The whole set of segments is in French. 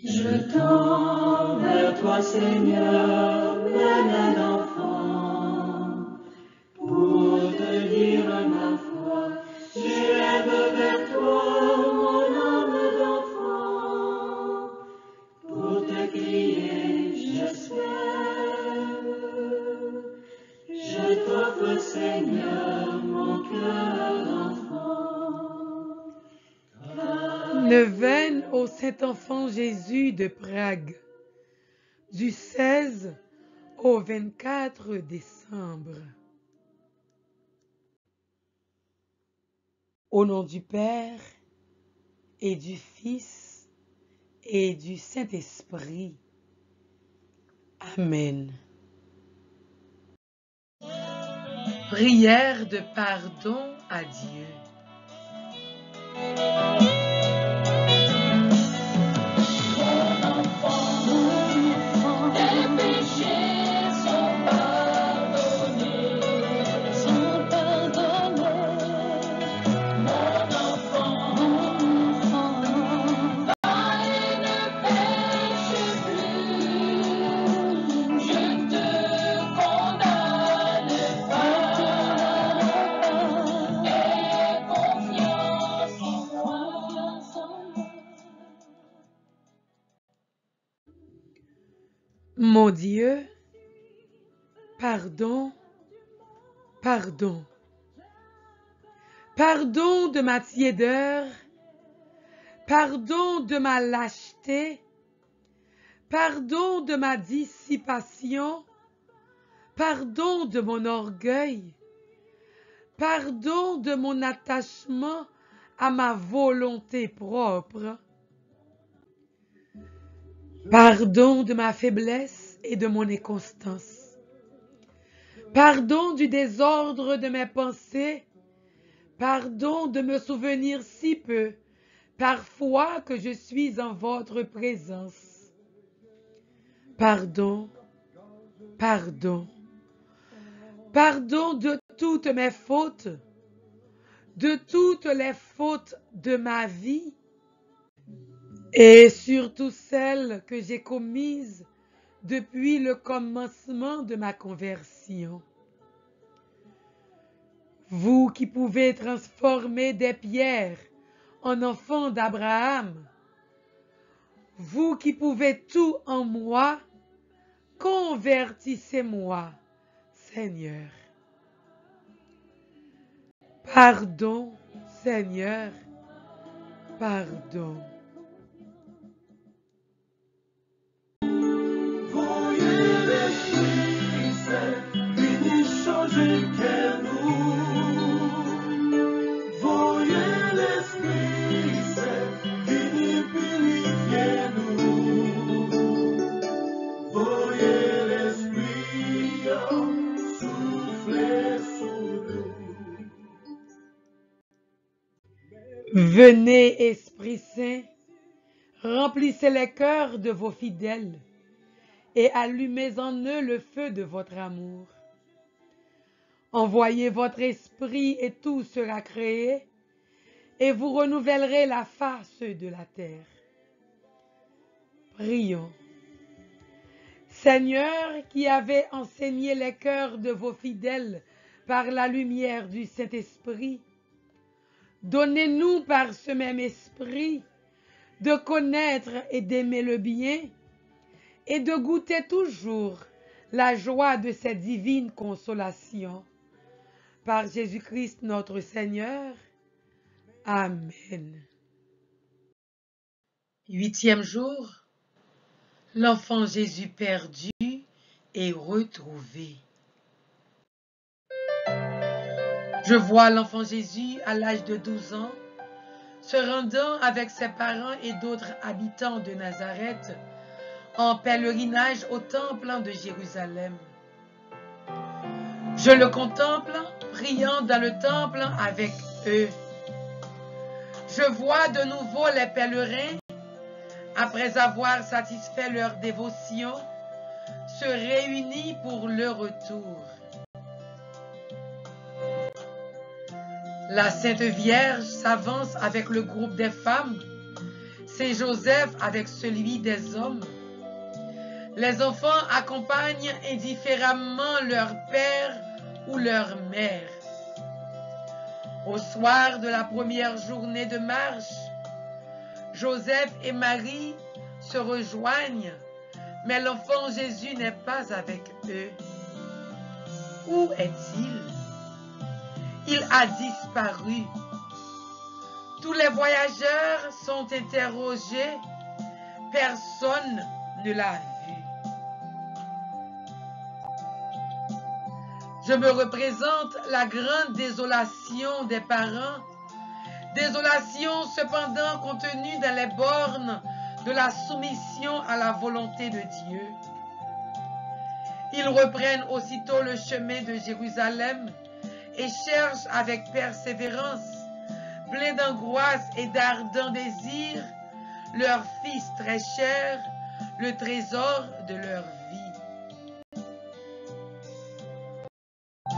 Je tends vers toi, Seigneur, la main d'enfant, pour te dire ma foi. J'élève vers toi mon âme d'enfant, pour te crier, j'espère. Je t'offre, Seigneur, mon cœur d'enfant. Neuvaine au Saint-Enfant Jésus de Prague, du 16 au 24 décembre. Au nom du Père et du Fils et du Saint-Esprit. Amen. Prière de pardon à Dieu. Mon Dieu, pardon, pardon. Pardon de ma tiédeur, pardon de ma lâcheté, pardon de ma dissipation, pardon de mon orgueil, pardon de mon attachement à ma volonté propre, pardon de ma faiblesse et de mon inconstance, pardon du désordre de mes pensées, pardon de me souvenir si peu, parfois que je suis en votre présence. Pardon, pardon, pardon de toutes mes fautes, de toutes les fautes de ma vie, et surtout celles que j'ai commises depuis le commencement de ma conversion. Vous qui pouvez transformer des pierres en enfants d'Abraham, vous qui pouvez tout en moi, convertissez-moi, Seigneur. Pardon, Seigneur, pardon. Voyez l'Esprit Saint, venu changer que nous. Voyez l'Esprit Saint, venu purifier nous. Voyez l'Esprit souffler sur nous. Venez, Esprit Saint, remplissez les cœurs de vos fidèles et allumez en eux le feu de votre amour. Envoyez votre esprit et tout sera créé, et vous renouvellerez la face de la terre. Prions. Seigneur, qui avez enseigné les cœurs de vos fidèles par la lumière du Saint-Esprit, donnez-nous par ce même esprit de connaître et d'aimer le bien et de goûter toujours la joie de cette divine consolation. Par Jésus-Christ notre Seigneur. Amen. 8e jour, l'enfant Jésus perdu et retrouvé. Je vois l'enfant Jésus à l'âge de 12 ans se rendant avec ses parents et d'autres habitants de Nazareth en pèlerinage au temple de Jérusalem. Je le contemple priant dans le temple avec eux. Je vois de nouveau les pèlerins, après avoir satisfait leur dévotion, se réunir pour le retour. La Sainte Vierge s'avance avec le groupe des femmes, Saint Joseph avec celui des hommes. Les enfants accompagnent indifféremment leur père ou leur mère. Au soir de la première journée de marche, Joseph et Marie se rejoignent, mais l'enfant Jésus n'est pas avec eux. Où est-il? Il a disparu. Tous les voyageurs sont interrogés. Personne ne l'a vu. Je me représente la grande désolation des parents, désolation cependant contenue dans les bornes de la soumission à la volonté de Dieu. Ils reprennent aussitôt le chemin de Jérusalem et cherchent avec persévérance, pleins d'angoisse et d'ardents désirs, leur fils très cher, le trésor de leur vie.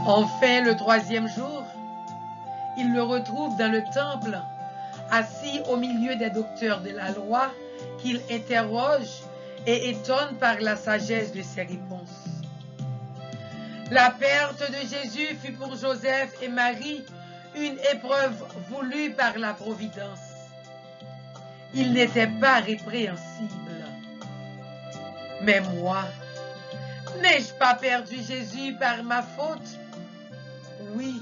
Enfin, le troisième jour, ils le retrouvent dans le temple, assis au milieu des docteurs de la loi, qu'il interroge et étonne par la sagesse de ses réponses. La perte de Jésus fut pour Joseph et Marie une épreuve voulue par la Providence. Ils n'étaient pas répréhensibles. Mais moi, n'ai-je pas perdu Jésus par ma faute? Oui,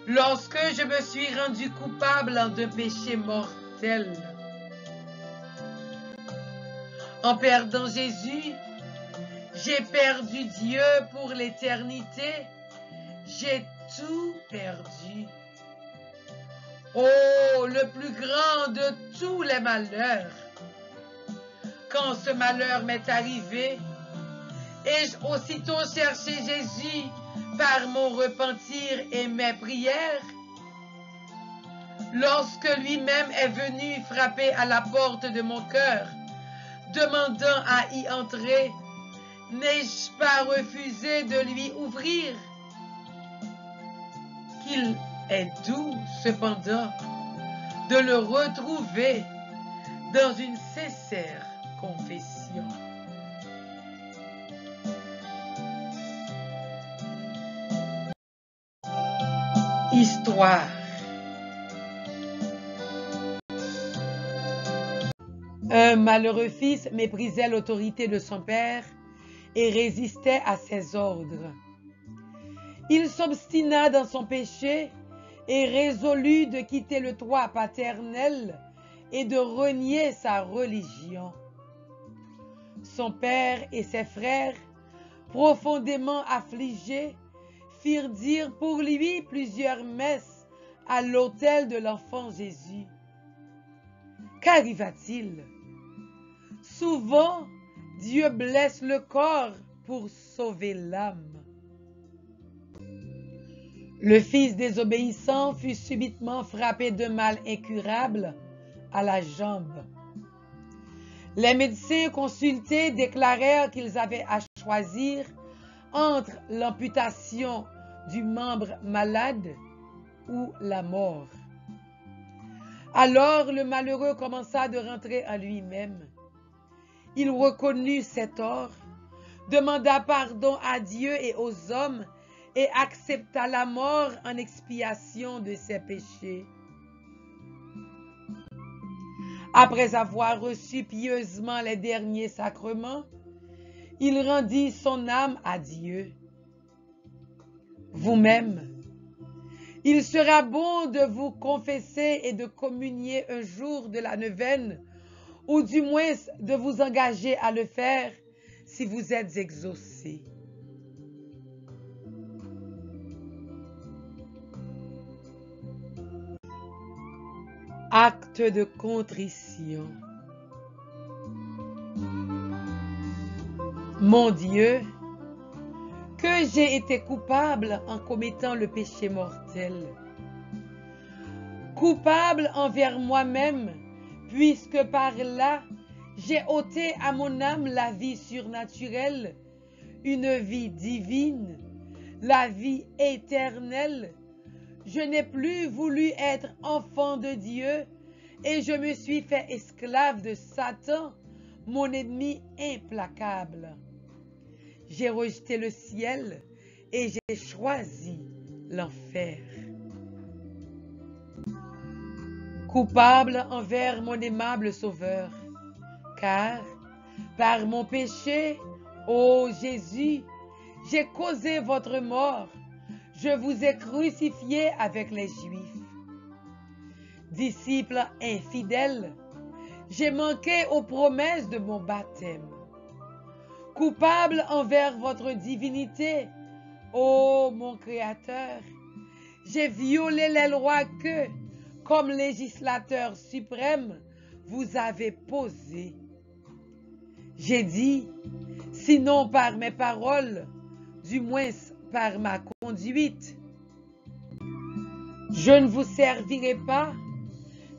lorsque je me suis rendu coupable d'un péché mortel. En perdant Jésus, j'ai perdu Dieu pour l'éternité. J'ai tout perdu. Oh, le plus grand de tous les malheurs. Quand ce malheur m'est arrivé, ai-je aussitôt cherché Jésus par mon repentir et mes prières? Lorsque lui-même est venu frapper à la porte de mon cœur, demandant à y entrer, n'ai-je pas refusé de lui ouvrir? Qu'il est doux, cependant, de le retrouver dans une sincère confession. Histoire. Un malheureux fils méprisait l'autorité de son père et résistait à ses ordres. Il s'obstina dans son péché et résolut de quitter le toit paternel et de renier sa religion. Son père et ses frères, profondément affligés, firent dire pour lui plusieurs messes à l'autel de l'enfant Jésus. Qu'arriva-t-il? Souvent, Dieu blesse le corps pour sauver l'âme. Le fils désobéissant fut subitement frappé de mal incurable à la jambe. Les médecins consultés déclarèrent qu'ils avaient à choisir entre l'amputation du membre malade ou la mort. Alors le malheureux commença de rentrer en lui-même. Il reconnut ses torts, demanda pardon à Dieu et aux hommes et accepta la mort en expiation de ses péchés. Après avoir reçu pieusement les derniers sacrements, il rendit son âme à Dieu. Vous-même, il sera bon de vous confesser et de communier un jour de la neuvaine, ou du moins de vous engager à le faire si vous êtes exaucé. Acte de contrition. Mon Dieu, que j'ai été coupable en commettant le péché mortel. Coupable envers moi-même, puisque par là, j'ai ôté à mon âme la vie surnaturelle, une vie divine, la vie éternelle. Je n'ai plus voulu être enfant de Dieu et je me suis fait esclave de Satan, mon ennemi implacable. J'ai rejeté le ciel et j'ai choisi l'enfer. Coupable envers mon aimable Sauveur, car par mon péché, ô Jésus, j'ai causé votre mort. Je vous ai crucifié avec les Juifs. Disciple infidèle, j'ai manqué aux promesses de mon baptême. Coupable envers votre divinité, ô mon Créateur, j'ai violé les lois que, comme législateur suprême, vous avez posées. J'ai dit, sinon par mes paroles, du moins par ma conduite, je ne vous servirai pas,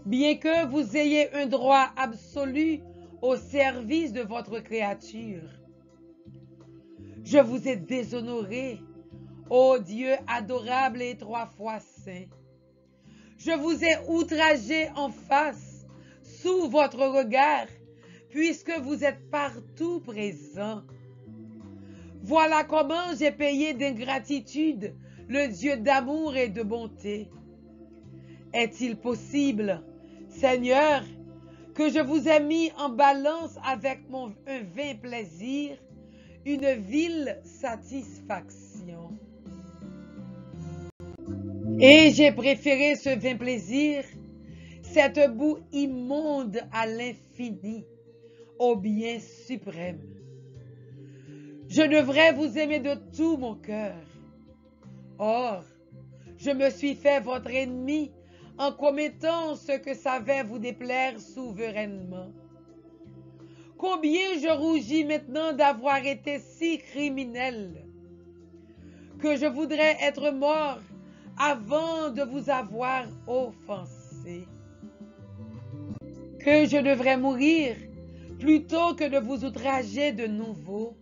bien que vous ayez un droit absolu au service de votre créature. Je vous ai déshonoré, ô Dieu adorable et 3 fois saint. Je vous ai outragé en face, sous votre regard, puisque vous êtes partout présent. Voilà comment j'ai payé d'ingratitude le Dieu d'amour et de bonté. Est-il possible, Seigneur, que je vous ai mis en balance avec un vain plaisir, une vile satisfaction? Et j'ai préféré ce vain plaisir, cette boue immonde à l'infini, au bien suprême. Je devrais vous aimer de tout mon cœur. Or, je me suis fait votre ennemi en commettant ce que savait vous déplaire souverainement. Combien je rougis maintenant d'avoir été si criminel, que je voudrais être mort avant de vous avoir offensé. Que je devrais mourir plutôt que de vous outrager de nouveau.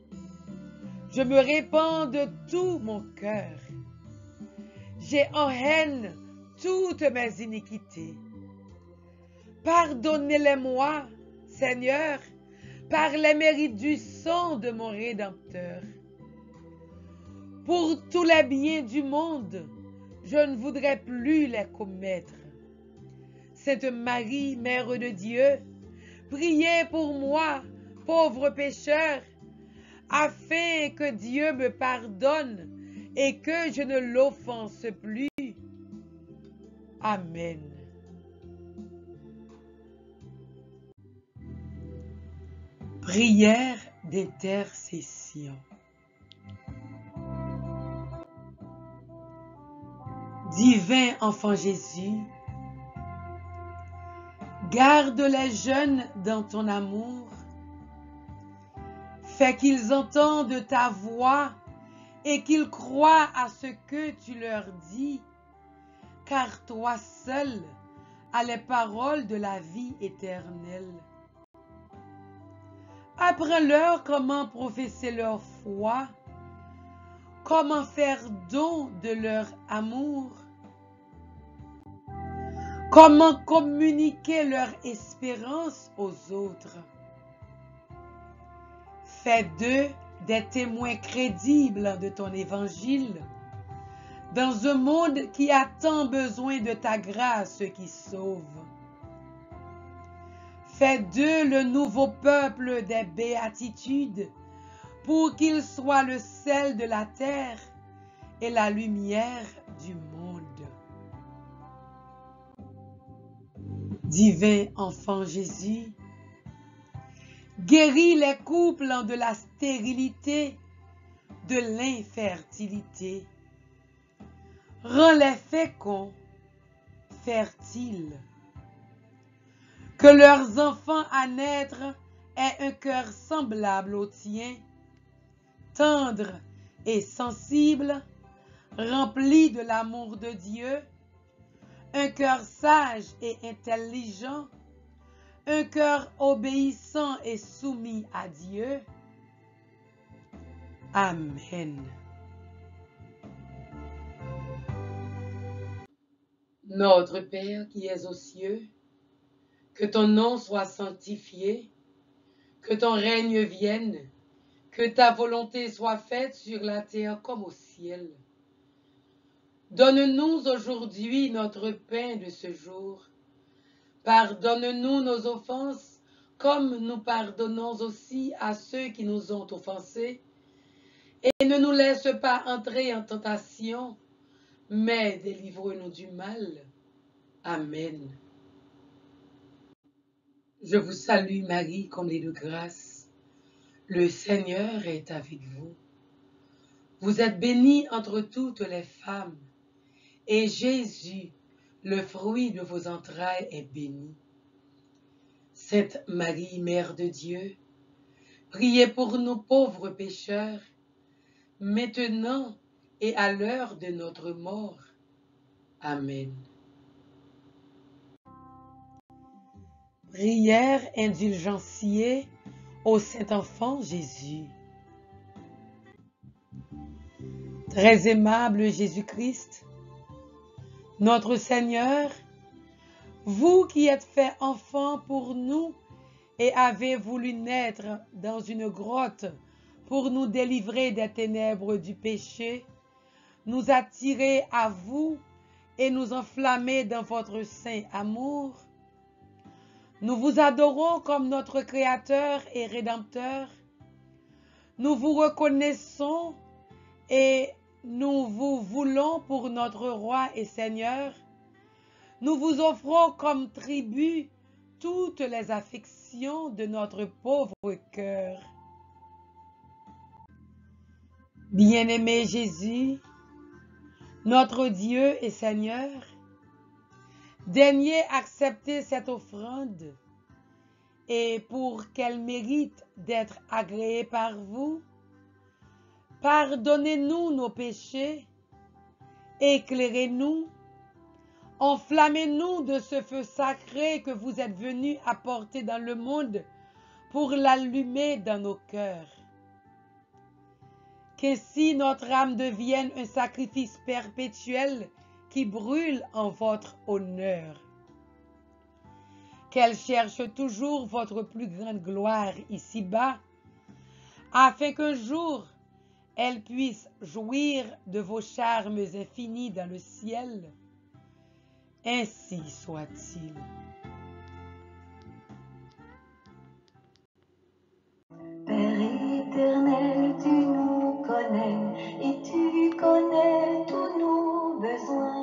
Je me répands de tout mon cœur. J'ai en haine toutes mes iniquités. Pardonnez-les-moi, Seigneur, par les mérites du sang de mon Rédempteur. Pour tous les biens du monde, je ne voudrais plus les commettre. Sainte Marie, Mère de Dieu, priez pour moi, pauvre pécheur, afin que Dieu me pardonne et que je ne l'offense plus. Amen. Prière d'intercession. Divin enfant Jésus, garde les jeunes dans ton amour, fais qu'ils entendent ta voix et qu'ils croient à ce que tu leur dis, car toi seul as les paroles de la vie éternelle. Apprends-leur comment professer leur foi, comment faire don de leur amour, comment communiquer leur espérance aux autres. Fais d'eux des témoins crédibles de ton évangile, dans un monde qui a tant besoin de ta grâce qui sauve. Fais d'eux le nouveau peuple des béatitudes, pour qu'ils soient le sel de la terre et la lumière du monde. Divin enfant Jésus, guéris les couples de la stérilité, de l'infertilité. Rends-les féconds, fertiles. Que leurs enfants à naître aient un cœur semblable au tien, tendre et sensible, rempli de l'amour de Dieu, un cœur sage et intelligent, un cœur obéissant et soumis à Dieu. Amen. Notre Père qui es aux cieux, Que ton nom soit sanctifié, que ton règne vienne, que ta volonté soit faite sur la terre comme au ciel. Donne-nous aujourd'hui notre pain de ce jour. Pardonne-nous nos offenses, comme nous pardonnons aussi à ceux qui nous ont offensés. Et ne nous laisse pas entrer en tentation, mais délivre-nous du mal. Amen. Je vous salue Marie, comblée de grâce. Le Seigneur est avec vous. Vous êtes bénie entre toutes les femmes, et Jésus, le fruit de vos entrailles, est béni. Sainte Marie, Mère de Dieu, priez pour nous pauvres pécheurs, maintenant et à l'heure de notre mort. Amen. Prière indulgentiae au Saint-Enfant Jésus. Très aimable Jésus-Christ, notre Seigneur, vous qui êtes fait enfant pour nous et avez voulu naître dans une grotte pour nous délivrer des ténèbres du péché, nous attirer à vous et nous enflammer dans votre saint amour, nous vous adorons comme notre Créateur et Rédempteur. Nous vous reconnaissons et nous vous voulons pour notre Roi et Seigneur. Nous vous offrons comme tribut toutes les affections de notre pauvre cœur. Bien-aimé Jésus, notre Dieu et Seigneur, daignez accepter cette offrande et pour qu'elle mérite d'être agréée par vous, pardonnez-nous nos péchés, éclairez-nous, enflammez-nous de ce feu sacré que vous êtes venus apporter dans le monde pour l'allumer dans nos cœurs. Qu'ainsi notre âme devienne un sacrifice perpétuel qui brûle en votre honneur. Qu'elle cherche toujours votre plus grande gloire ici-bas, afin qu'un jour elle puisse jouir de vos charmes infinis dans le ciel. Ainsi soit-il. Père éternel, tu nous connais et tu connais tous nos besoins.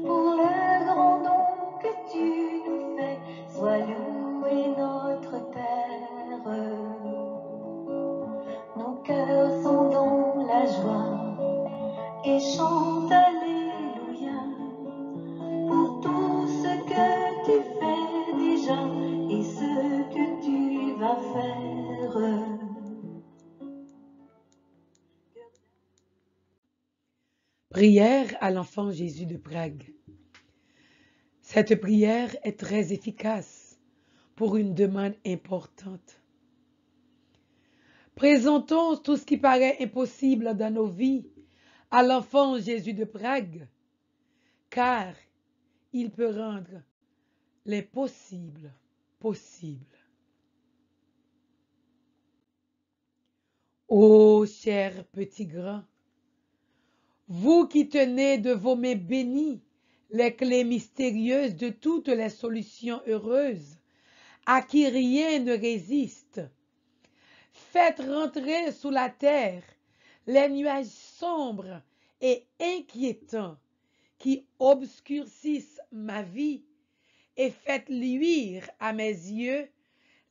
Pour le grand don que tu nous fais, sois loué notre Père. Nos cœurs sont dans la joie et chantent Alléluia pour tout ce que tu fais déjà et ce que tu vas faire. Prière à l'enfant Jésus de Prague. Cette prière est très efficace pour une demande importante. Présentons tout ce qui paraît impossible dans nos vies à l'enfant Jésus de Prague, car il peut rendre l'impossible possible. Ô cher petit grand, vous qui tenez de vos mains bénies les clés mystérieuses de toutes les solutions heureuses, à qui rien ne résiste, faites rentrer sous la terre les nuages sombres et inquiétants qui obscurcissent ma vie et faites luire à mes yeux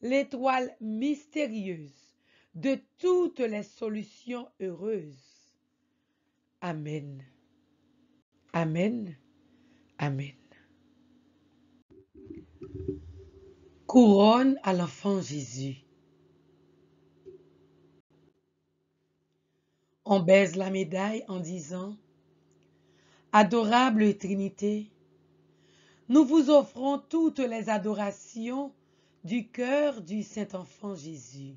l'étoile mystérieuse de toutes les solutions heureuses. Amen. Amen. Amen. Couronne à l'enfant Jésus. On baise la médaille en disant « Adorable Trinité, nous vous offrons toutes les adorations du cœur du Saint-Enfant Jésus.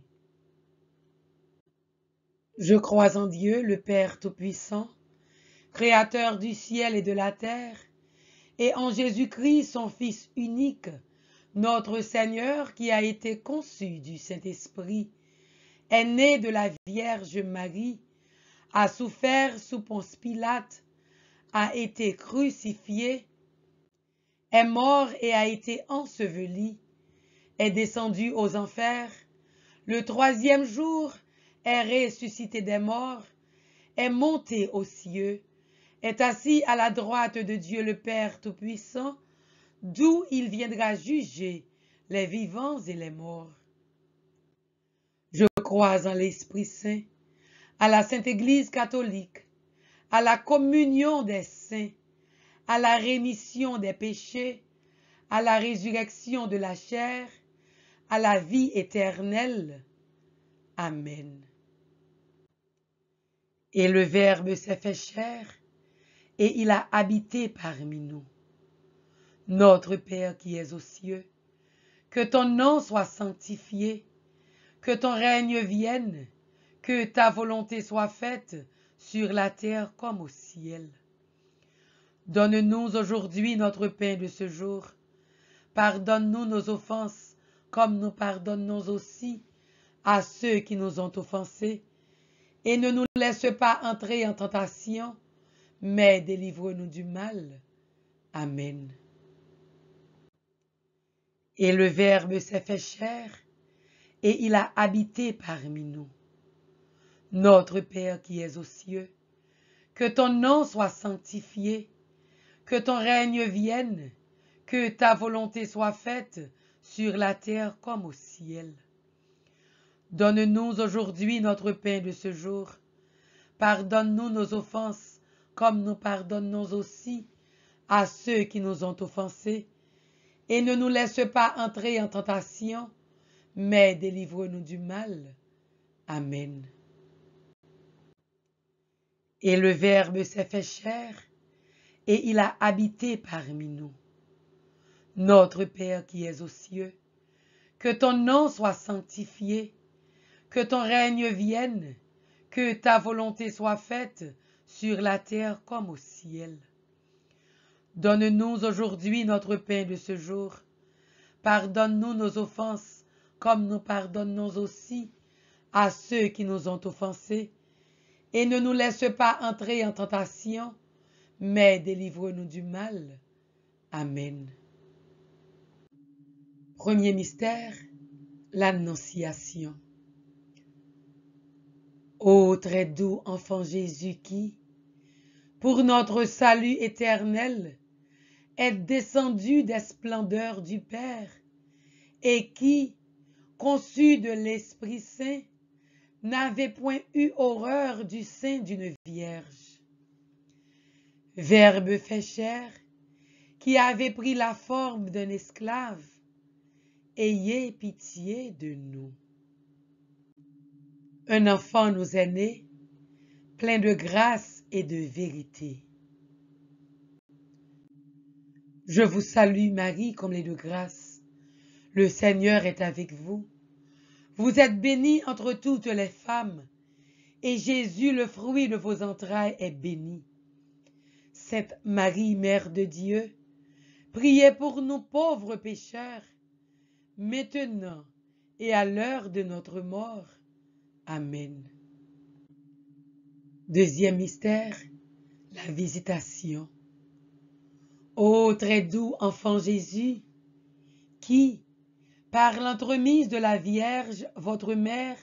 Je crois en Dieu, le Père Tout-Puissant, Créateur du ciel et de la terre, et en Jésus-Christ, son Fils unique, Notre Seigneur, qui a été conçu du Saint-Esprit, est né de la Vierge Marie, a souffert sous Ponce Pilate, a été crucifié, est mort et a été enseveli, est descendu aux enfers, le troisième jour est ressuscité des morts, est monté aux cieux, est assis à la droite de Dieu le Père Tout-Puissant, d'où il viendra juger les vivants et les morts. Je crois en l'Esprit Saint, à la Sainte Église catholique, à la communion des saints, à la rémission des péchés, à la résurrection de la chair, à la vie éternelle. Amen. Et le Verbe s'est fait chair, et il a habité parmi nous. Notre Père qui es aux cieux, que ton nom soit sanctifié, que ton règne vienne, que ta volonté soit faite sur la terre comme au ciel. Donne-nous aujourd'hui notre pain de ce jour. Pardonne-nous nos offenses, comme nous pardonnons aussi à ceux qui nous ont offensés. Et ne nous laisse pas entrer en tentation, mais délivre-nous du mal. Amen. Et le Verbe s'est fait chair, et il a habité parmi nous. Notre Père qui es aux cieux, que ton nom soit sanctifié, que ton règne vienne, que ta volonté soit faite sur la terre comme au ciel. Donne-nous aujourd'hui notre pain de ce jour. Pardonne-nous nos offenses, comme nous pardonnons aussi à ceux qui nous ont offensés. Et ne nous laisse pas entrer en tentation, mais délivre-nous du mal. Amen. Et le Verbe s'est fait chair, et il a habité parmi nous. Notre Père qui es aux cieux, que ton nom soit sanctifié, que ton règne vienne, que ta volonté soit faite sur la terre comme au ciel. Donne-nous aujourd'hui notre pain de ce jour. Pardonne-nous nos offenses, comme nous pardonnons aussi à ceux qui nous ont offensés. Et ne nous laisse pas entrer en tentation, mais délivre-nous du mal. Amen. Premier mystère, l'Annonciation. Ô très doux enfant Jésus qui, pour notre salut éternel, est descendu des splendeurs du Père, et qui, conçu de l'Esprit Saint, n'avait point eu horreur du sein d'une vierge. Verbe fait chair, qui avait pris la forme d'un esclave, ayez pitié de nous. Un enfant nous est né, plein de grâce et de vérité. Je vous salue Marie, comblée de grâce. Le Seigneur est avec vous. Vous êtes bénie entre toutes les femmes, et Jésus, le fruit de vos entrailles, est béni. Sainte Marie, Mère de Dieu, priez pour nous pauvres pécheurs, maintenant et à l'heure de notre mort. Amen. Deuxième mystère, la visitation. Ô très doux enfant Jésus, qui, par l'entremise de la Vierge, votre mère,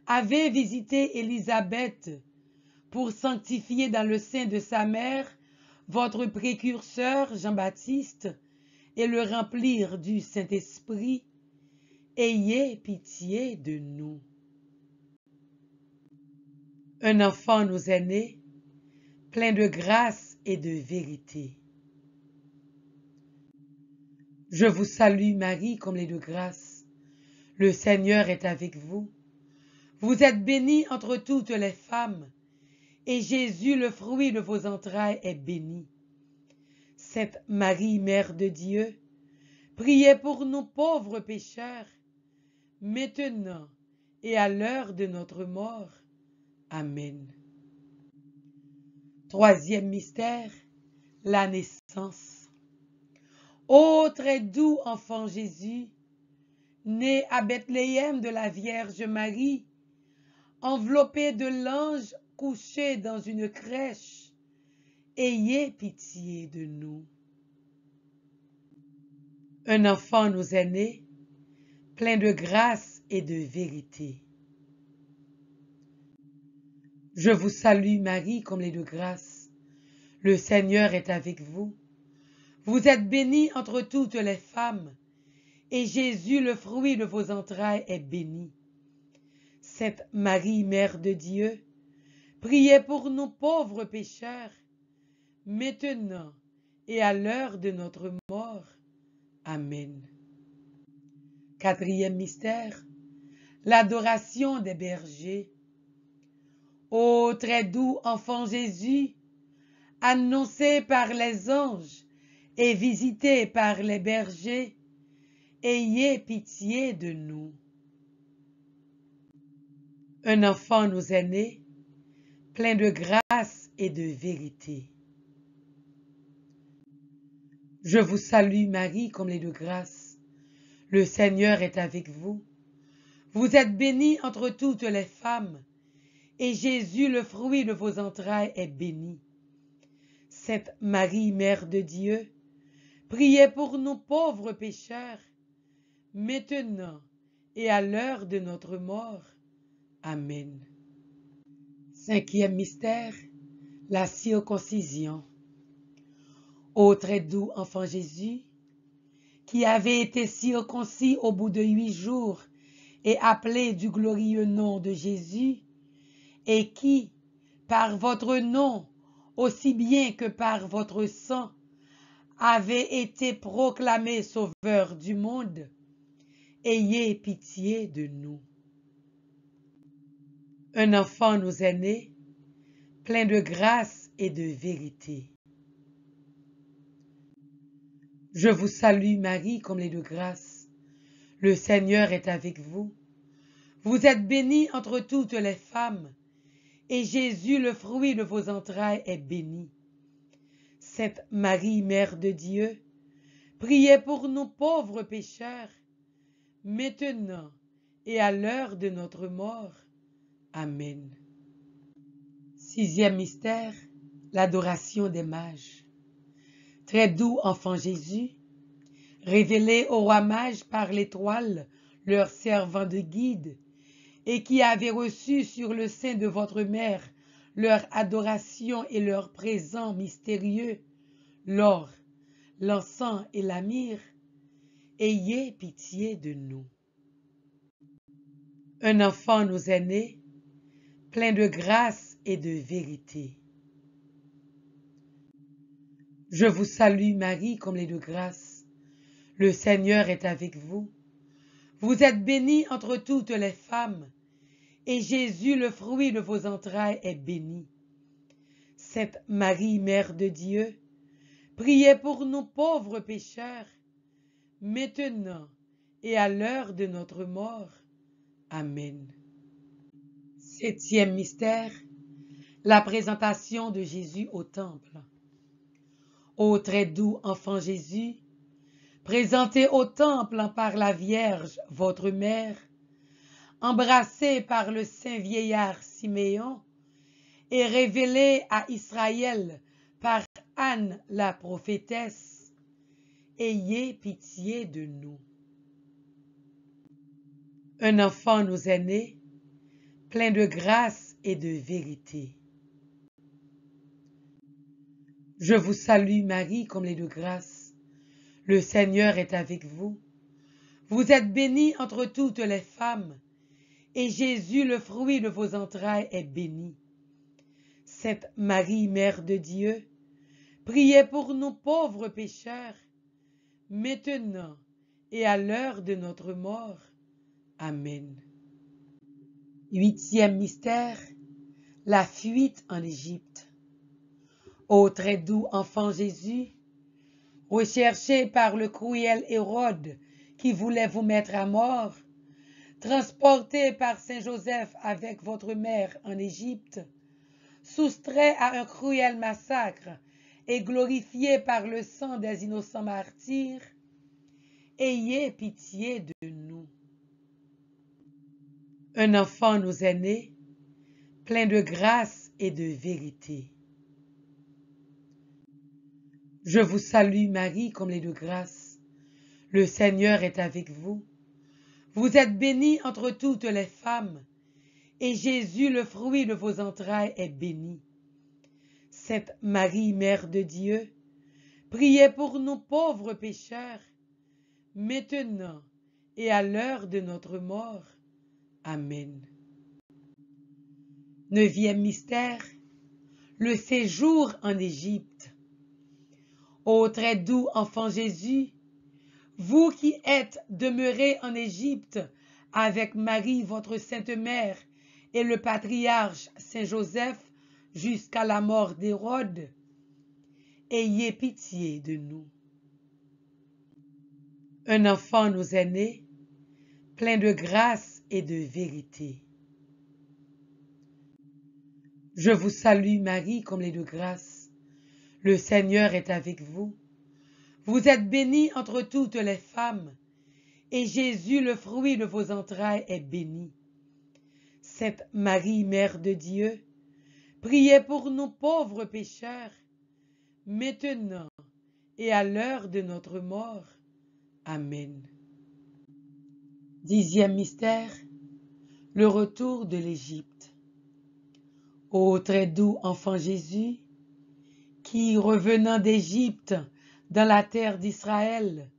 avait visité Élisabeth pour sanctifier dans le sein de sa mère votre précurseur Jean-Baptiste et le remplir du Saint-Esprit, ayez pitié de nous. Un enfant nous est né, plein de grâce et de vérité. Je vous salue Marie, comblée de grâce. Le Seigneur est avec vous. Vous êtes bénie entre toutes les femmes, et Jésus, le fruit de vos entrailles, est béni. Sainte Marie, Mère de Dieu, priez pour nous pauvres pécheurs, maintenant et à l'heure de notre mort. Amen. Troisième mystère, la naissance. Ô très doux enfant Jésus, né à Bethléem de la Vierge Marie, enveloppé de l'ange couché dans une crèche, ayez pitié de nous. Un enfant nous est né, plein de grâce et de vérité. Je vous salue Marie, comblée de grâce. Le Seigneur est avec vous. Vous êtes bénie entre toutes les femmes, et Jésus, le fruit de vos entrailles, est béni. Sainte Marie, Mère de Dieu, priez pour nous pauvres pécheurs, maintenant et à l'heure de notre mort. Amen. Quatrième mystère, l'adoration des bergers. Ô très doux enfant Jésus, annoncé par les anges et visité par les bergers, ayez pitié de nous. Un enfant nous est né, plein de grâce et de vérité. Je vous salue Marie, comblée de grâce. Le Seigneur est avec vous. Vous êtes bénie entre toutes les femmes, et Jésus, le fruit de vos entrailles, est béni. Sainte Marie, Mère de Dieu, priez pour nous pauvres pécheurs, maintenant et à l'heure de notre mort. Amen. Cinquième mystère, la circoncision. Ô très doux enfant Jésus, qui avait été circoncis au bout de 8 jours et appelé du glorieux nom de Jésus, et qui, par votre nom, aussi bien que par votre sang, avait été proclamé sauveur du monde, ayez pitié de nous. Un enfant nous est né, plein de grâce et de vérité. Je vous salue Marie, comblée de grâce. Le Seigneur est avec vous. Vous êtes bénie entre toutes les femmes, et Jésus, le fruit de vos entrailles, est béni. Sainte Marie, Mère de Dieu, priez pour nous pauvres pécheurs, maintenant et à l'heure de notre mort. Amen. Sixième mystère, l'adoration des mages. Très doux enfant Jésus, révélé au roi mage par l'étoile, leur servant de guide, et qui avait reçu sur le sein de votre mère leur adoration et leur présent mystérieux, l'or, l'encens et la myrrhe, ayez pitié de nous. Un enfant nous est né, plein de grâce et de vérité. Je vous salue Marie, comblée de grâce. Le Seigneur est avec vous. Vous êtes bénie entre toutes les femmes, et Jésus, le fruit de vos entrailles, est béni. Sainte Marie, Mère de Dieu, priez pour nous pauvres pécheurs, maintenant et à l'heure de notre mort. Amen. Septième mystère, la présentation de Jésus au temple. Ô très doux enfant Jésus, présenté au temple par la Vierge, votre mère, embrassé par le saint vieillard Siméon et révélé à Israël par Anne la prophétesse, ayez pitié de nous. Un enfant nous est né, plein de grâce et de vérité. Je vous salue Marie, comblée de grâce. Le Seigneur est avec vous. Vous êtes bénie entre toutes les femmes, et Jésus, le fruit de vos entrailles, est béni. Sainte Marie, Mère de Dieu, priez pour nous pauvres pécheurs, maintenant et à l'heure de notre mort. Amen. Huitième mystère, la fuite en Égypte. Ô très doux enfant Jésus, recherché par le cruel Hérode qui voulait vous mettre à mort, transporté par Saint Joseph avec votre mère en Égypte, soustrait à un cruel massacre et glorifié par le sang des innocents martyrs, ayez pitié de nous. Un enfant nous est né, plein de grâce et de vérité. Je vous salue Marie, comblée de grâce. Le Seigneur est avec vous. Vous êtes bénie entre toutes les femmes, et Jésus, le fruit de vos entrailles, est béni. Sainte Marie, Mère de Dieu, priez pour nous pauvres pécheurs, maintenant et à l'heure de notre mort. Amen. 9e mystère, le séjour en Égypte. Ô très doux enfant Jésus, vous qui êtes demeurés en Égypte avec Marie, votre sainte mère, et le patriarche Saint Joseph jusqu'à la mort d'Hérode, ayez pitié de nous. Un enfant nous est né, plein de grâce et de vérité. Je vous salue Marie, comblée de grâce. Le Seigneur est avec vous. Vous êtes bénie entre toutes les femmes, et Jésus, le fruit de vos entrailles, est béni. Sainte Marie, Mère de Dieu, priez pour nous pauvres pécheurs, maintenant et à l'heure de notre mort. Amen. 10e mystère, le retour de l'Égypte. Ô très doux enfant Jésus, qui, revenant d'Égypte dans la terre d'Israël,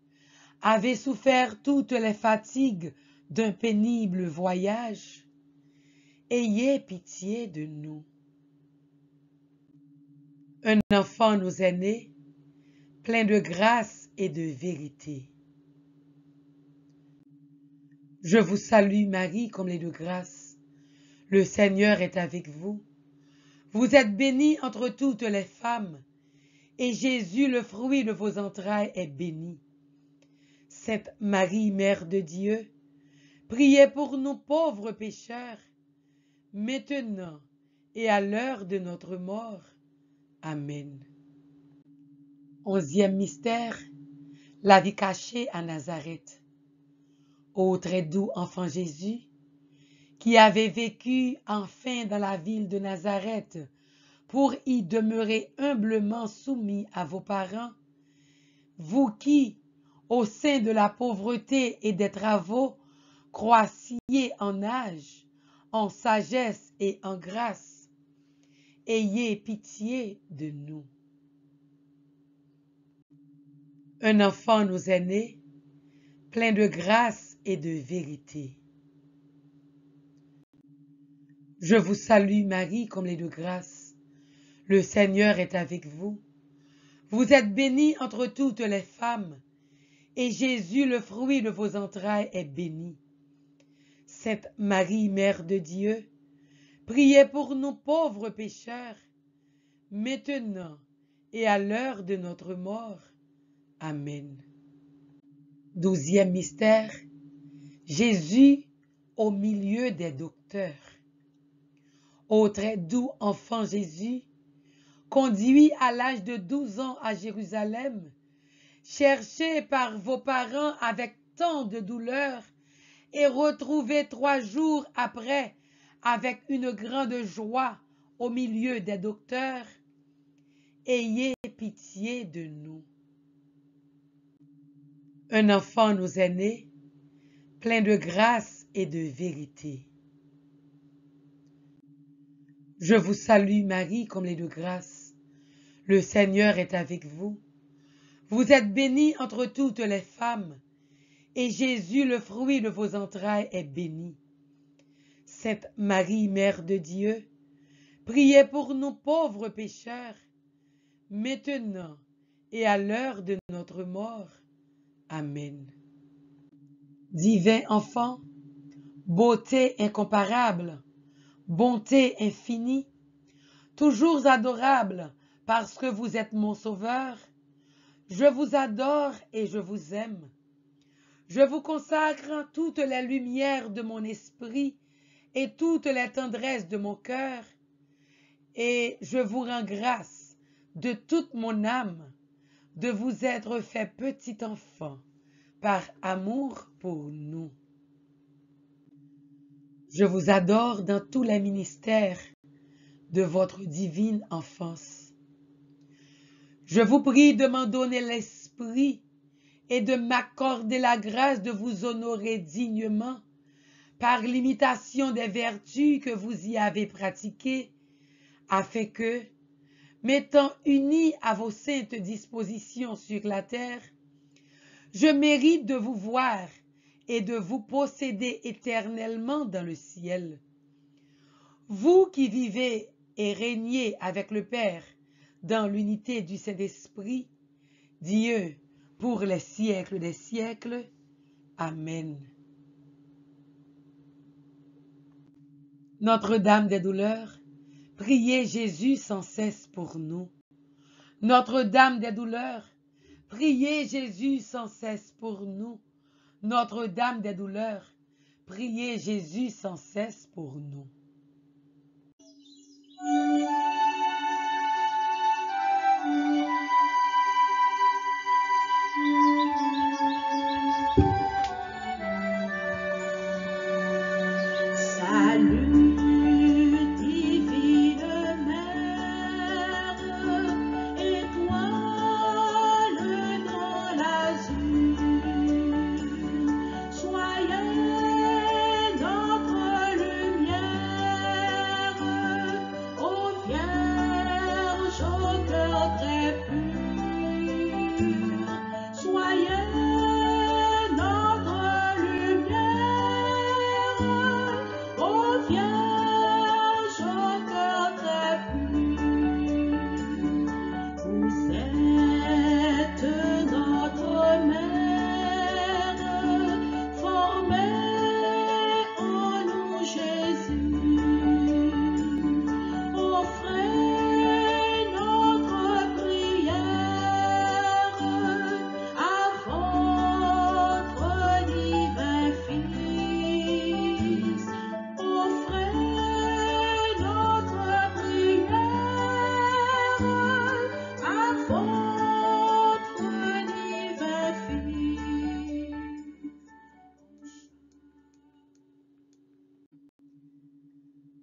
avait souffert toutes les fatigues d'un pénible voyage, ayez pitié de nous. Un enfant nous est né, plein de grâce et de vérité. Je vous salue Marie, comblée de grâce. Le Seigneur est avec vous. Vous êtes bénie entre toutes les femmes, et Jésus, le fruit de vos entrailles, est béni. Sainte Marie, Mère de Dieu, priez pour nous pauvres pécheurs, maintenant et à l'heure de notre mort. Amen. 11e mystère, la vie cachée à Nazareth. Ô très doux enfant Jésus, qui avez vécu enfin dans la ville de Nazareth pour y demeurer humblement soumis à vos parents, vous qui, au sein de la pauvreté et des travaux, croissiez en âge, en sagesse et en grâce, ayez pitié de nous. Un enfant nous est né, plein de grâce et de vérité. Je vous salue Marie, comblée de grâce. Le Seigneur est avec vous. Vous êtes bénie entre toutes les femmes, et Jésus, le fruit de vos entrailles, est béni. Sainte Marie, Mère de Dieu, priez pour nous pauvres pécheurs, maintenant et à l'heure de notre mort. Amen. 12e mystère, Jésus au milieu des docteurs. Ô très doux enfant Jésus, conduit à l'âge de 12 ans à Jérusalem, cherché par vos parents avec tant de douleur et retrouvé 3 jours après avec une grande joie au milieu des docteurs, ayez pitié de nous. Un enfant nous est né, plein de grâce et de vérité. Je vous salue Marie, comblée de grâce. Le Seigneur est avec vous. Vous êtes bénie entre toutes les femmes, et Jésus, le fruit de vos entrailles, est béni. Sainte Marie, Mère de Dieu, priez pour nous pauvres pécheurs, maintenant et à l'heure de notre mort. Amen. Divin enfant, beauté incomparable, bonté infinie, toujours adorable parce que vous êtes mon sauveur, je vous adore et je vous aime. Je vous consacre toutes les lumières de mon esprit et toutes les tendresses de mon cœur, et je vous rends grâce de toute mon âme de vous être fait petit enfant par amour pour nous. Je vous adore dans tous les ministères de votre divine enfance. Je vous prie de m'en donner l'esprit et de m'accorder la grâce de vous honorer dignement par l'imitation des vertus que vous y avez pratiquées, afin que, m'étant uni à vos saintes dispositions sur la terre, je mérite de vous voir et de vous posséder éternellement dans le ciel. Vous qui vivez et régnez avec le Père dans l'unité du Saint-Esprit, Dieu, pour les siècles des siècles. Amen. Notre-Dame des douleurs, priez Jésus sans cesse pour nous. Notre-Dame des douleurs, priez Jésus sans cesse pour nous. Notre-Dame des douleurs, priez Jésus sans cesse pour nous.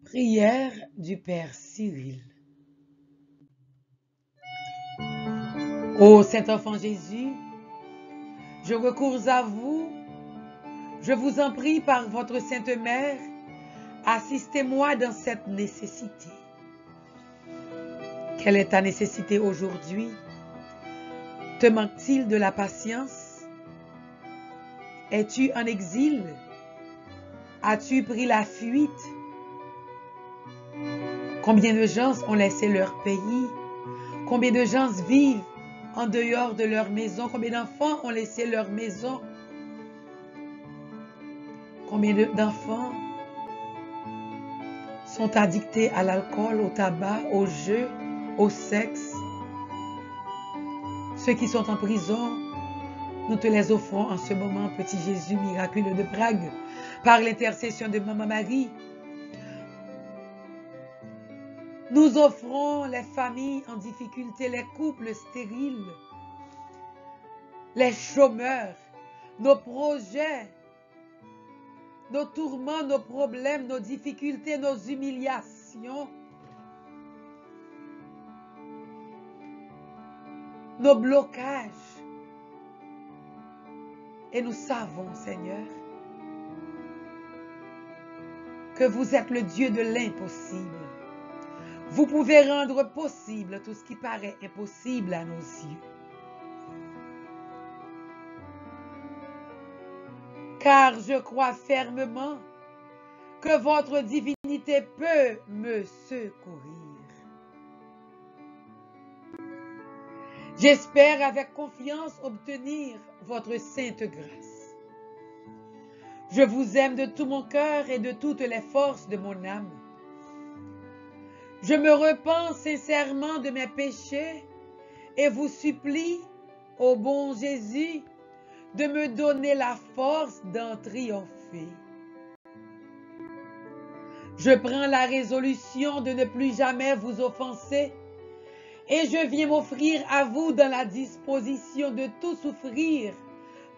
Prière du Père Cyril. Ô Saint-Enfant Jésus, je recours à vous, je vous en prie par votre Sainte Mère, assistez-moi dans cette nécessité. Quelle est ta nécessité aujourd'hui? Te manque-t-il de la patience? Es-tu en exil? As-tu pris la fuite? Combien de gens ont laissé leur pays? Combien de gens vivent en dehors de leur maison? Combien d'enfants ont laissé leur maison? Combien d'enfants sont addictés à l'alcool, au tabac, au jeu, au sexe? Ceux qui sont en prison, nous te les offrons en ce moment, petit Jésus miraculeux de Prague, par l'intercession de Maman Marie. Nous offrons les familles en difficulté, les couples stériles, les chômeurs, nos projets, nos tourments, nos problèmes, nos difficultés, nos humiliations, nos blocages. Et nous savons, Seigneur, que vous êtes le Dieu de l'impossible. Vous pouvez rendre possible tout ce qui paraît impossible à nos yeux. Car je crois fermement que votre divinité peut me secourir. J'espère avec confiance obtenir votre sainte grâce. Je vous aime de tout mon cœur et de toutes les forces de mon âme. Je me repens sincèrement de mes péchés et vous supplie, ô bon Jésus, de me donner la force d'en triompher. Je prends la résolution de ne plus jamais vous offenser Et je viens m'offrir à vous dans la disposition de tout souffrir,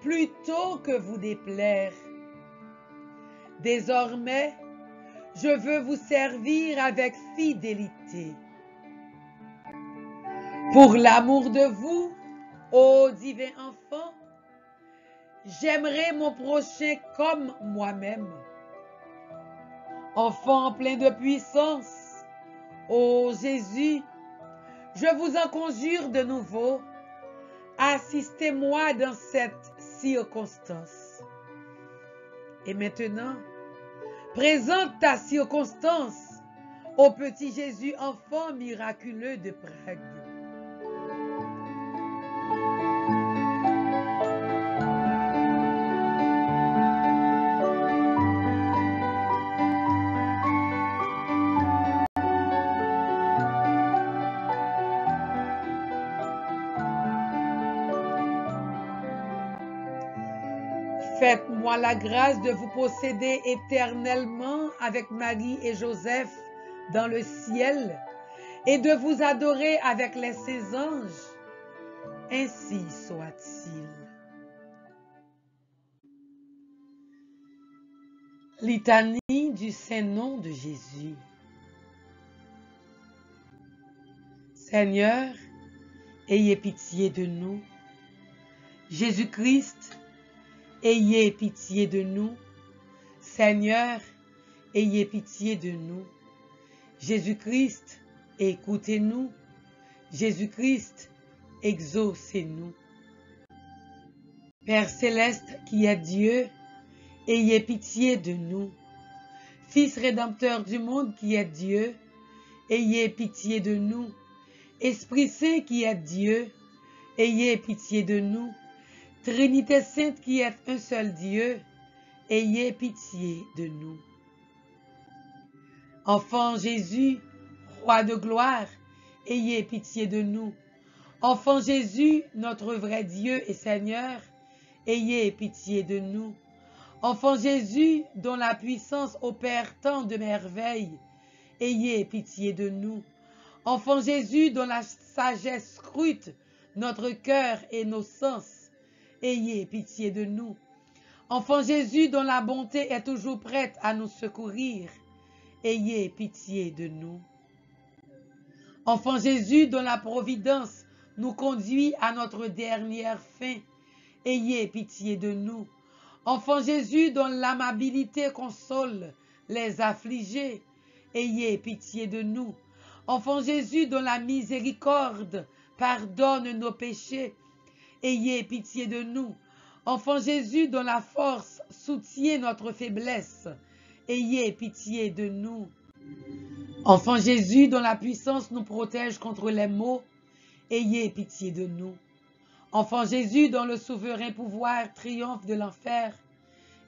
plutôt que vous déplaire. Désormais, je veux vous servir avec fidélité. Pour l'amour de vous, ô divin enfant, j'aimerai mon prochain comme moi-même. Enfant plein de puissance, ô Jésus, je vous en conjure de nouveau, assistez-moi dans cette circonstance. Et maintenant, présente ta circonstance au petit Jésus enfant miraculeux de Prague. Faites-moi la grâce de vous posséder éternellement avec Marie et Joseph dans le ciel et de vous adorer avec les saints anges. Ainsi soit-il. Litanie du Saint-Nom de Jésus. Seigneur, ayez pitié de nous. Jésus-Christ, ayez pitié de nous. Seigneur, ayez pitié de nous. Jésus-Christ, écoutez-nous. Jésus-Christ, exaucez-nous. Père céleste qui est Dieu, ayez pitié de nous. Fils rédempteur du monde qui est Dieu, ayez pitié de nous. Esprit Saint qui est Dieu, ayez pitié de nous. Trinité Sainte qui est un seul Dieu, ayez pitié de nous. Enfant Jésus, Roi de gloire, ayez pitié de nous. Enfant Jésus, notre vrai Dieu et Seigneur, ayez pitié de nous. Enfant Jésus, dont la puissance opère tant de merveilles, ayez pitié de nous. Enfant Jésus, dont la sagesse scrute notre cœur et nos sens, ayez pitié de nous. Enfant Jésus, dont la bonté est toujours prête à nous secourir, ayez pitié de nous. Enfant Jésus, dont la providence nous conduit à notre dernière fin, ayez pitié de nous. Enfant Jésus, dont l'amabilité console les affligés, ayez pitié de nous. Enfant Jésus, dont la miséricorde pardonne nos péchés, ayez pitié de nous. Enfant Jésus, dont la force soutient notre faiblesse, ayez pitié de nous. Enfant Jésus, dont la puissance nous protège contre les maux, ayez pitié de nous. Enfant Jésus, dont le souverain pouvoir triomphe de l'enfer,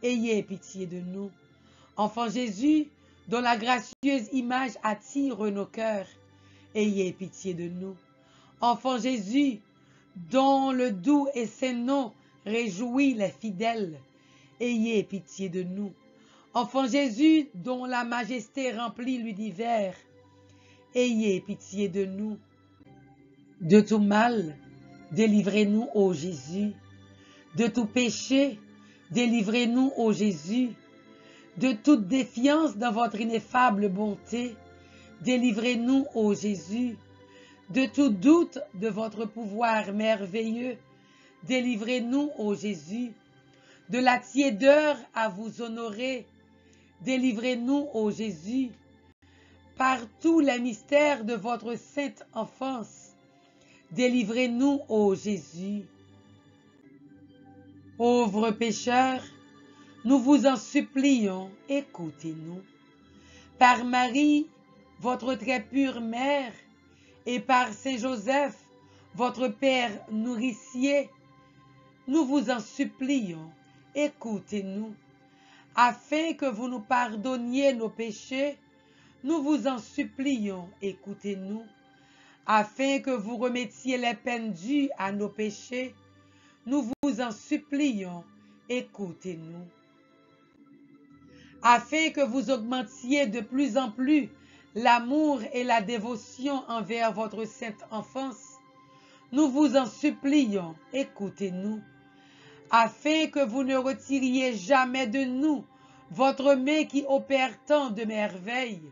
ayez pitié de nous. Enfant Jésus, dont la gracieuse image attire nos cœurs, ayez pitié de nous. Enfant Jésus, dont le doux et saint nom réjouit les fidèles, ayez pitié de nous. Enfant Jésus, dont la majesté remplit l'univers, ayez pitié de nous. De tout mal, délivrez-nous, ô Jésus. De tout péché, délivrez-nous, ô Jésus. De toute défiance dans votre ineffable bonté, délivrez-nous, ô Jésus. De tout doute de votre pouvoir merveilleux, délivrez-nous, ô Jésus. De la tiédeur à vous honorer, délivrez-nous, ô Jésus. Par tous les mystères de votre sainte enfance, délivrez-nous, ô Jésus. Pauvres pécheurs, nous vous en supplions, écoutez-nous. Par Marie, votre très pure mère, et par Saint Joseph, votre Père nourricier, nous vous en supplions, écoutez-nous. Afin que vous nous pardonniez nos péchés, nous vous en supplions, écoutez-nous. Afin que vous remettiez les peines dues à nos péchés, nous vous en supplions, écoutez-nous. Afin que vous augmentiez de plus en plus l'amour et la dévotion envers votre sainte enfance, nous vous en supplions, écoutez-nous, afin que vous ne retiriez jamais de nous votre main qui opère tant de merveilles.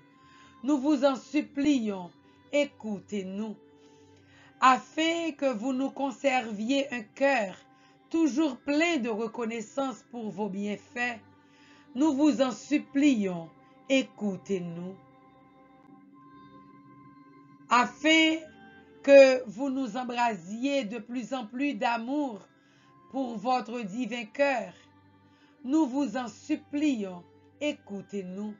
Nous vous en supplions, écoutez-nous, afin que vous nous conserviez un cœur toujours plein de reconnaissance pour vos bienfaits. Nous vous en supplions, écoutez-nous, afin que vous nous embrasiez de plus en plus d'amour pour votre divin cœur. Nous vous en supplions, écoutez-nous,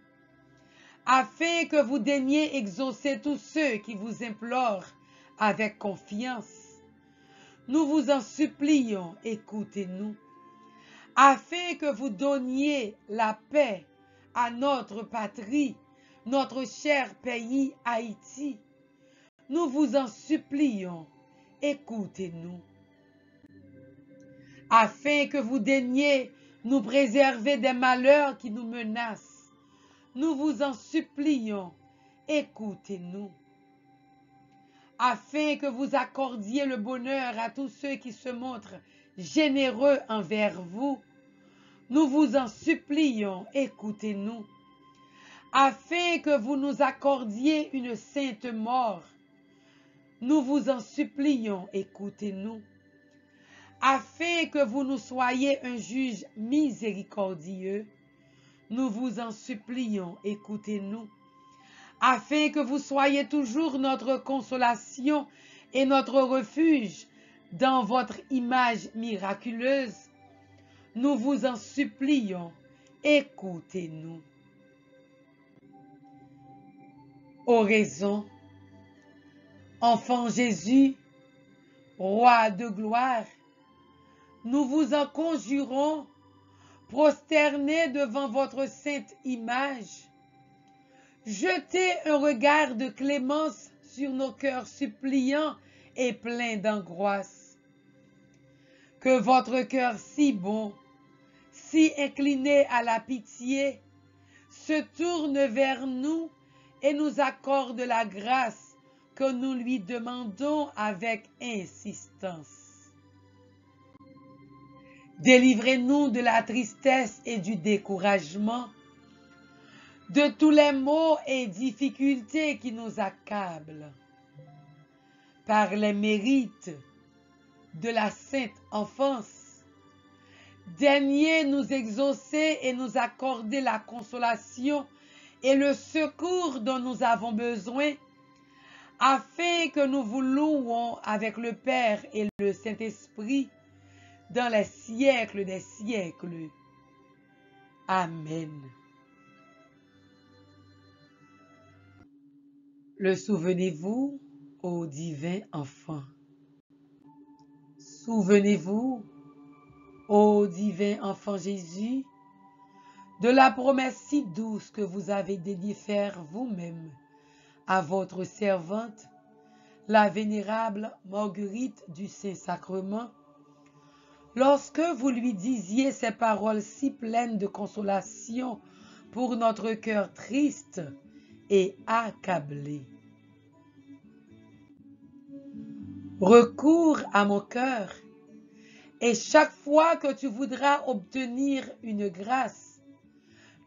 afin que vous daigniez exaucer tous ceux qui vous implorent avec confiance. Nous vous en supplions, écoutez-nous, afin que vous donniez la paix à notre patrie, notre cher pays Haïti. Nous vous en supplions, écoutez-nous, afin que vous daigniez nous préserver des malheurs qui nous menacent. Nous vous en supplions, écoutez-nous, afin que vous accordiez le bonheur à tous ceux qui se montrent généreux envers vous. Nous vous en supplions, écoutez-nous, afin que vous nous accordiez une sainte mort. Nous vous en supplions, écoutez-nous, afin que vous nous soyez un juge miséricordieux. Nous vous en supplions, écoutez-nous, afin que vous soyez toujours notre consolation et notre refuge dans votre image miraculeuse. Nous vous en supplions, écoutez-nous. Oraison. Enfant Jésus, Roi de gloire, nous vous en conjurons, prosternés devant votre sainte image, jetez un regard de clémence sur nos cœurs suppliants et pleins d'angoisse. Que votre cœur si bon, si incliné à la pitié, se tourne vers nous et nous accorde la grâce que nous lui demandons avec insistance. Délivrez-nous de la tristesse et du découragement, de tous les maux et difficultés qui nous accablent. Par les mérites de la sainte enfance, daignez nous exaucer et nous accorder la consolation et le secours dont nous avons besoin, afin que nous vous louons avec le Père et le Saint-Esprit dans les siècles des siècles. Amen. Le souvenez-vous, ô divin enfant. Souvenez-vous, ô divin enfant Jésus, de la promesse si douce que vous avez daigné faire vous-même à votre servante, la vénérable Marguerite du Saint-Sacrement, lorsque vous lui disiez ces paroles si pleines de consolation pour notre cœur triste et accablé. Recours à mon cœur, et chaque fois que tu voudras obtenir une grâce,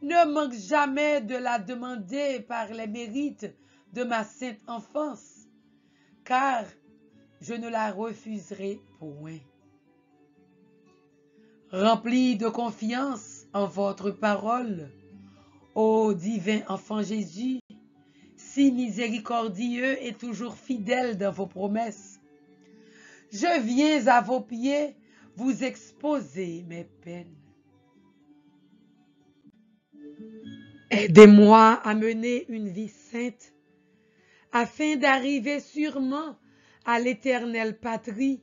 ne manque jamais de la demander par les mérites de ma sainte enfance, car je ne la refuserai point. Rempli de confiance en votre parole, ô divin enfant Jésus, si miséricordieux et toujours fidèle dans vos promesses, je viens à vos pieds vous exposer mes peines. Aidez-moi à mener une vie sainte, afin d'arriver sûrement à l'éternelle patrie,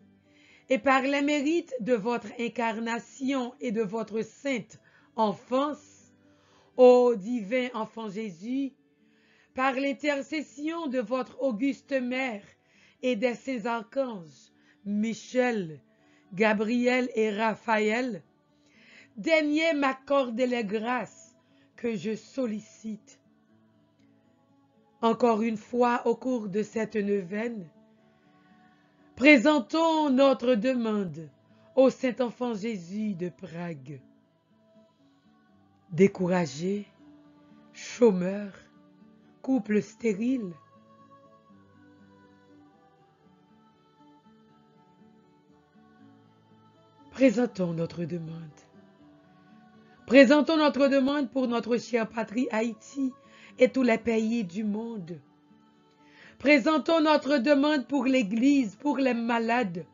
et par les mérites de votre incarnation et de votre sainte enfance, ô divin enfant Jésus, par l'intercession de votre auguste mère et des saints archanges, Michel, Gabriel et Raphaël, daignez m'accorder les grâces que je sollicite. Encore une fois, au cours de cette neuvaine, présentons notre demande au Saint-Enfant Jésus de Prague. Découragés, chômeurs, couples stériles, présentons notre demande. Présentons notre demande pour notre chère patrie Haïti et tous les pays du monde. Présentons notre demande pour l'Église, pour les malades,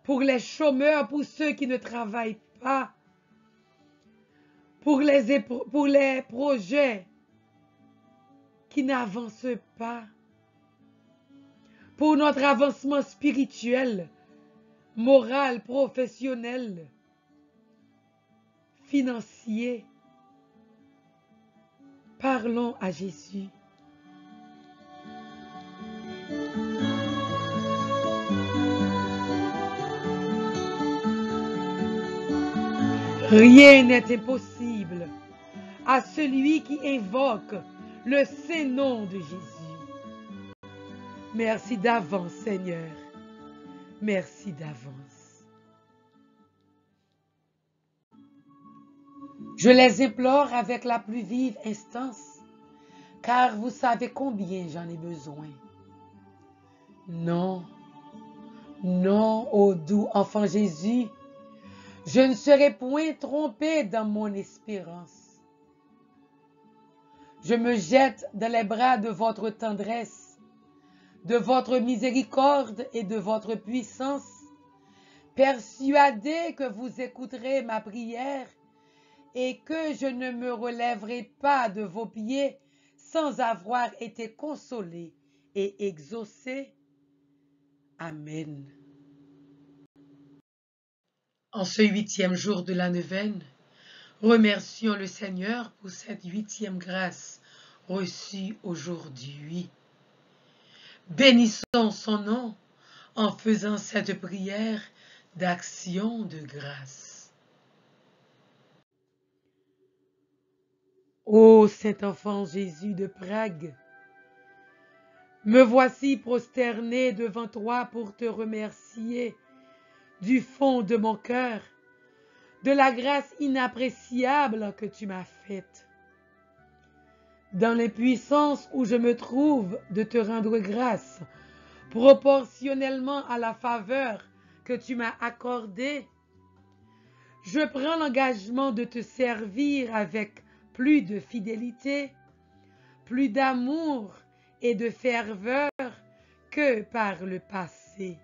pour les chômeurs, pour ceux qui ne travaillent pas, pour les projets qui n'avancent pas, pour notre avancement spirituel, moral, professionnel, financier. Parlons à Jésus. Rien n'est impossible à celui qui invoque le saint nom de Jésus. Merci d'avance, Seigneur. Merci d'avance. Je les implore avec la plus vive instance, car vous savez combien j'en ai besoin. Non, non, ô doux enfant Jésus, je ne serai point trompé dans mon espérance. Je me jette dans les bras de votre tendresse, de votre miséricorde et de votre puissance, persuadé que vous écouterez ma prière et que je ne me relèverai pas de vos pieds sans avoir été consolé et exaucé. Amen. En ce 8e jour de la neuvaine, remercions le Seigneur pour cette 8e grâce reçue aujourd'hui. Bénissons son nom en faisant cette prière d'action de grâce. Ô Saint-Enfant Jésus de Prague, me voici prosterné devant toi pour te remercier du fond de mon cœur de la grâce inappréciable que tu m'as faite. Dans l'impuissance où je me trouve de te rendre grâce, proportionnellement à la faveur que tu m'as accordée, je prends l'engagement de te servir avec plus de fidélité, plus d'amour et de ferveur que par le passé.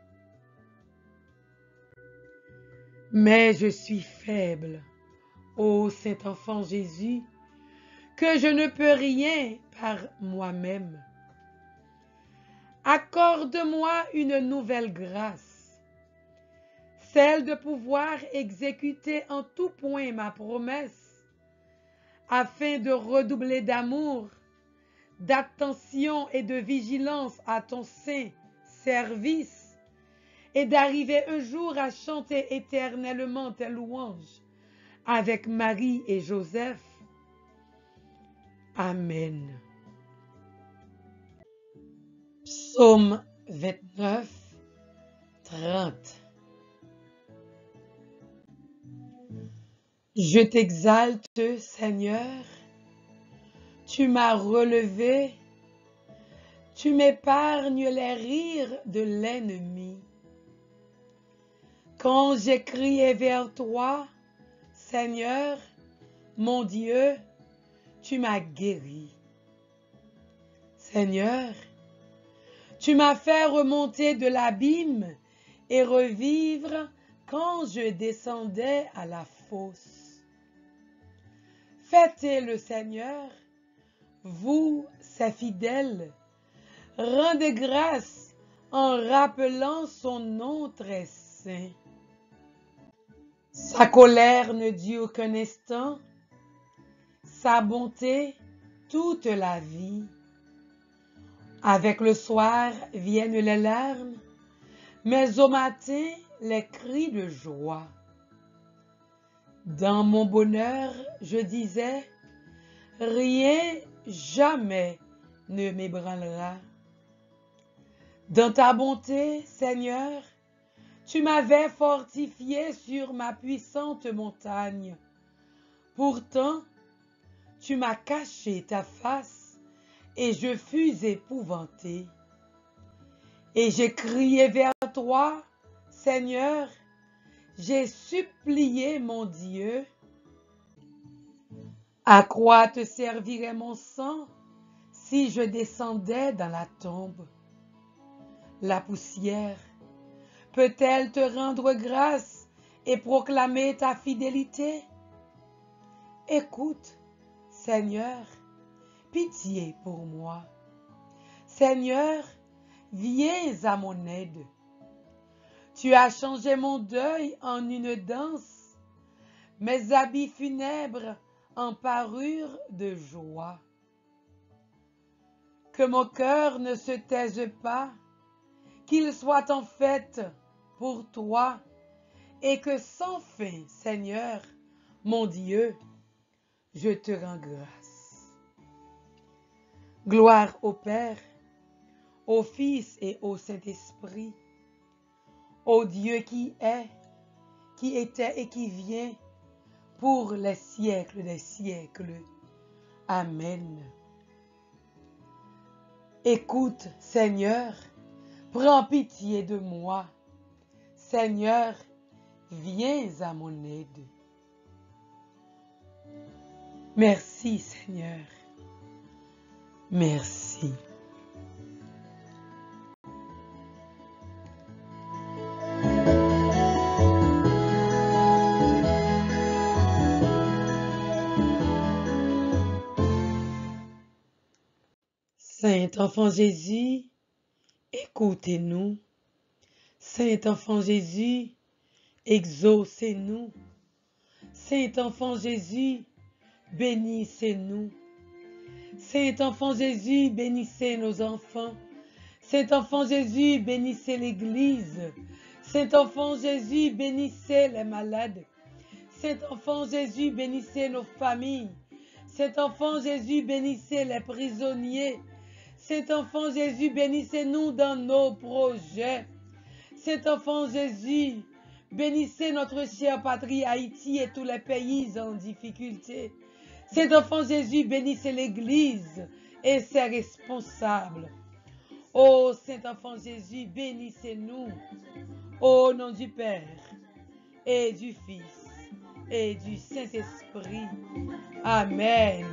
Mais je suis faible, ô Saint-Enfant Jésus, que je ne peux rien par moi-même. Accorde-moi une nouvelle grâce, celle de pouvoir exécuter en tout point ma promesse, afin de redoubler d'amour, d'attention et de vigilance à ton saint service, et d'arriver un jour à chanter éternellement tes louanges avec Marie et Joseph. Amen. Psaume 29, 30. Je t'exalte, Seigneur, tu m'as relevé, tu m'épargnes les rires de l'ennemi. Quand j'ai crié vers toi, Seigneur, mon Dieu, tu m'as guéri. Seigneur, tu m'as fait remonter de l'abîme et revivre quand je descendais à la fosse. Fêtez le Seigneur, vous, ses fidèles, rendez grâce en rappelant son nom très saint. Sa colère ne dure qu'un instant, sa bonté toute la vie. Avec le soir viennent les larmes, mais au matin les cris de joie. Dans mon bonheur, je disais, rien, jamais ne m'ébranlera. Dans ta bonté, Seigneur, tu m'avais fortifié sur ma puissante montagne. Pourtant, tu m'as caché ta face et je fus épouvanté. Et j'ai crié vers toi, Seigneur, j'ai supplié mon Dieu. À quoi te servirait mon sang si je descendais dans la tombe? La poussière peut-elle te rendre grâce et proclamer ta fidélité? Écoute, Seigneur, pitié pour moi. Seigneur, viens à mon aide. Tu as changé mon deuil en une danse, mes habits funèbres en parure de joie. Que mon cœur ne se taise pas, qu'il soit en fête pour toi, et que sans fin, Seigneur, mon Dieu, je te rends grâce. Gloire au Père, au Fils et au Saint-Esprit, au Dieu qui est, qui était et qui vient, pour les siècles des siècles. Amen. Écoute, Seigneur, prends pitié de moi. Seigneur, viens à mon aide. Merci, Seigneur. Merci. Saint Enfant Jésus, écoutez-nous. Saint Enfant Jésus, exaucez-nous. Saint Enfant Jésus, bénissez-nous. Saint Enfant Jésus, bénissez nos enfants. Saint Enfant Jésus, bénissez l'Église. Saint Enfant Jésus, bénissez les malades. Saint Enfant Jésus, bénissez nos familles. Saint Enfant Jésus, bénissez les prisonniers. Saint Enfant Jésus, bénissez-nous dans nos projets. Saint Enfant Jésus, bénissez notre chère patrie Haïti et tous les pays en difficulté. Saint Enfant Jésus, bénissez l'Église et ses responsables. Ô Saint Enfant Jésus, bénissez-nous au nom du Père et du Fils et du Saint-Esprit. Amen.